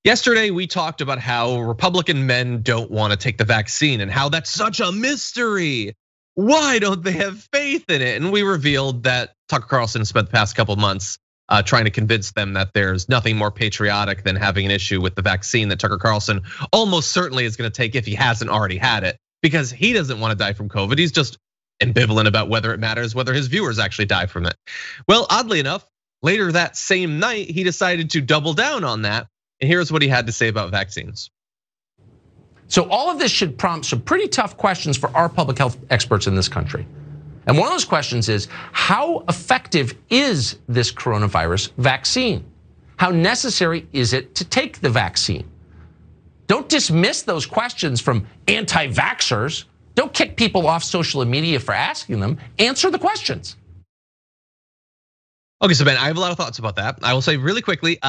Yesterday, we talked about how Republican men don't want to take the vaccine and how that's such a mystery. Why don't they have faith in it? And we revealed that Tucker Carlson spent the past couple of months trying to convince them that there's nothing more patriotic than having an issue with the vaccine that Tucker Carlson almost certainly is going to take if he hasn't already had it, because he doesn't want to die from COVID. He's just ambivalent about whether it matters whether his viewers actually die from it. Well, oddly enough, later that same night, he decided to double down on that. And here's what he had to say about vaccines. So all of this should prompt some pretty tough questions for our public health experts in this country. And one of those questions is, how effective is this coronavirus vaccine? How necessary is it to take the vaccine? Don't dismiss those questions from anti-vaxxers. Don't kick people off social media for asking them. Answer the questions. Okay, so Ben, I have a lot of thoughts about that. I will say really quickly,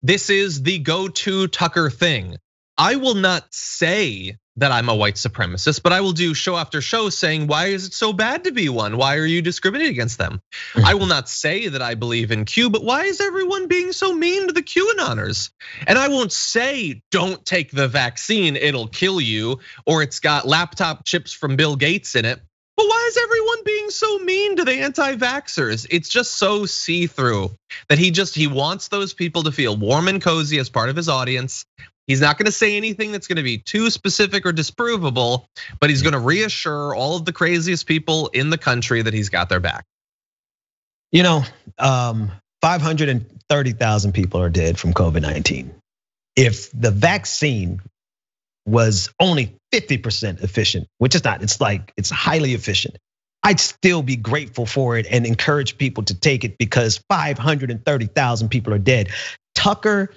this is the go-to Tucker thing. I will not say that I'm a white supremacist, but I will do show after show saying, why is it so bad to be one? Why are you discriminating against them? I will not say that I believe in Q, but why is everyone being so mean to the QAnoners? And I won't say, don't take the vaccine, it'll kill you, or it's got laptop chips from Bill Gates in it. But why is everyone being so mean to the anti-vaxxers? It's just so see-through that he wants those people to feel warm and cozy as part of his audience. He's not gonna say anything that's gonna be too specific or disprovable, but he's gonna reassure all of the craziest people in the country that he's got their back. 530,000 people are dead from COVID-19. If the vaccine was only 50% efficient, which is not, it's highly efficient, I'd still be grateful for it and encourage people to take it because 530,000 people are dead. Tucker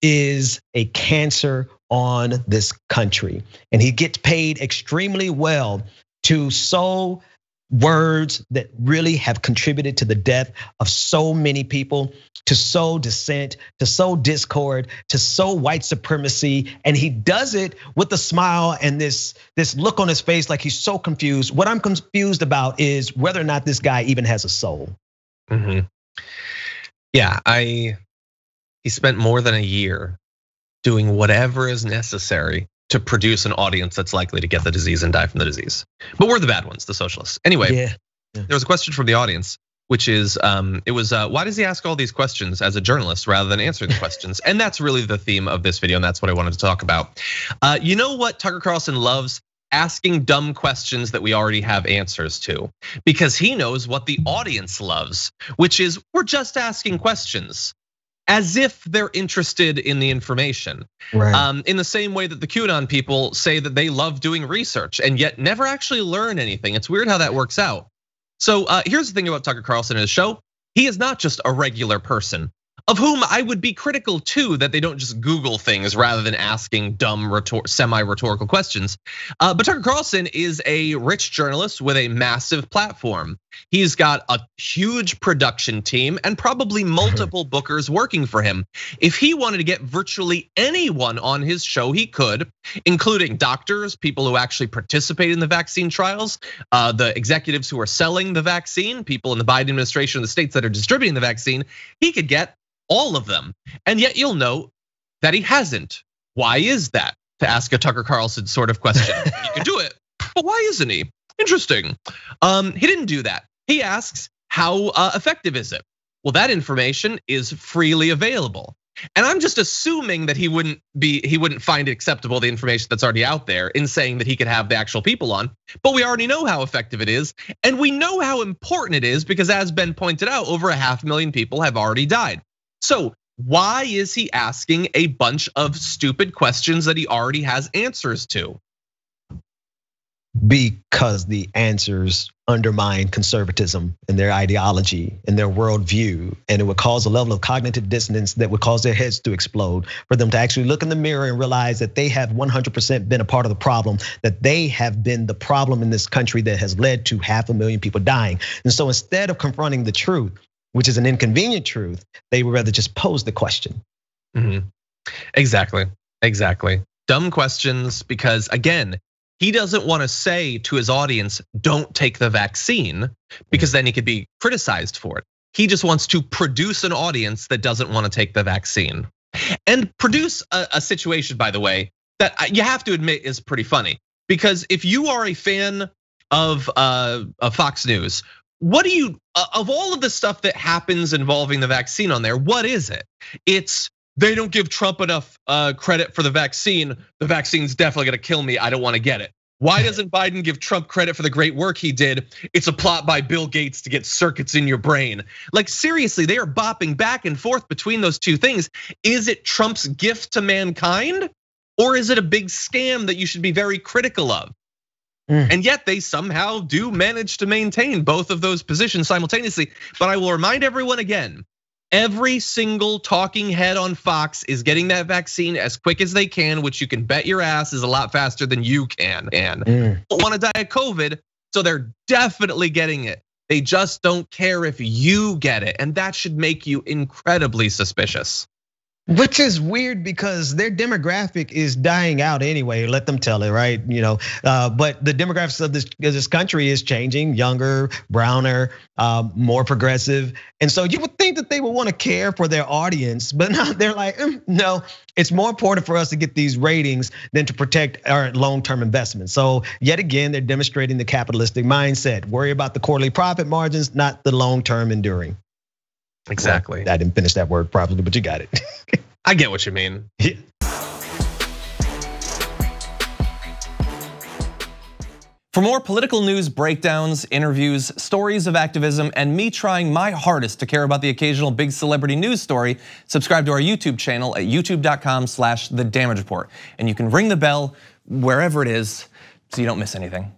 is a cancer on this country, and he gets paid extremely well to sow words that really have contributed to the death of so many people, to sow dissent, to sow discord, to sow white supremacy. And he does it with a smile and this look on his face like he's so confused. What I'm confused about is whether or not this guy even has a soul. Yeah, he spent more than a year doing whatever is necessary to produce an audience that's likely to get the disease and die from the disease. But we're the bad ones, the socialists. Anyway, there was a question from the audience, which is, why does he ask all these questions as a journalist rather than answering the questions? And that's really the theme of this video, and that's what I wanted to talk about. You know what Tucker Carlson loves? Asking dumb questions that we already have answers to, because he knows what the audience loves, which is we're just asking questions, as if they're interested in the information. Right. In the same way that the QAnon people say that they love doing research and yet never actually learn anything. It's weird how that works out. So here's the thing about Tucker Carlson and his show. He is not just a regular person, of whom I would be critical too, that they don't just Google things rather than asking dumb semi-rhetorical questions. But Tucker Carlson is a rich journalist with a massive platform. He's got a huge production team and probably multiple bookers working for him. If he wanted to get virtually anyone on his show, he could, including doctors, people who actually participate in the vaccine trials, the executives who are selling the vaccine, people in the Biden administration, the states that are distributing the vaccine. He could get all of them. And yet you'll note that he hasn't. Why is that? To ask a Tucker Carlson sort of question. He could do it, but why isn't he? Interesting. He didn't do that. He asks, how effective is it? Well, that information is freely available. And I'm just assuming that he wouldn't find it acceptable, the information that's already out there, in saying that he could have the actual people on. But we already know how effective it is. And we know how important it is because, as Ben pointed out, over 500,000 people have already died. So why is he asking a bunch of stupid questions that he already has answers to? Because the answers undermine conservatism and their ideology and their worldview, and it would cause a level of cognitive dissonance that would cause their heads to explode, for them to actually look in the mirror and realize that they have 100% been a part of the problem, that they have been the problem in this country that has led to 500,000 people dying. And so instead of confronting the truth, which is an inconvenient truth, they would rather just pose the question. Exactly. Dumb questions, because again, he doesn't want to say to his audience, don't take the vaccine, because then he could be criticized for it. He just wants to produce an audience that doesn't want to take the vaccine. And produce a situation, by the way, that you have to admit is pretty funny. Because if you are a fan of Fox News, what do you, of all of the stuff that happens involving the vaccine on there, what is it? It's, they don't give Trump enough credit for the vaccine. The vaccine's definitely gonna kill me, I don't wanna get it. Why doesn't Biden give Trump credit for the great work he did? It's a plot by Bill Gates to get circuits in your brain. Like seriously, they are bopping back and forth between those two things. Is it Trump's gift to mankind? Or is it a big scam that you should be very critical of? And yet they somehow do manage to maintain both of those positions simultaneously. But I will remind everyone again, every single talking head on Fox is getting that vaccine as quick as they can, which you can bet your ass is a lot faster than you can. And don't want to die of COVID, so they're definitely getting it. They just don't care if you get it, and that should make you incredibly suspicious. Which is weird because their demographic is dying out anyway. Let them tell it, right? But the demographics of this country is changing, younger, browner, more progressive, and so you would think that they would want to care for their audience, but now they're like, no, it's more important for us to get these ratings than to protect our long-term investments. So yet again, they're demonstrating the capitalistic mindset. Worry about the quarterly profit margins, not the long-term enduring. Exactly. Well, I didn't finish that word properly, but you got it. I get what you mean. Yeah. For more political news breakdowns, interviews, stories of activism, and me trying my hardest to care about the occasional big celebrity news story, subscribe to our YouTube channel at youtube.com/The Damage Report. And you can ring the bell wherever it is so you don't miss anything.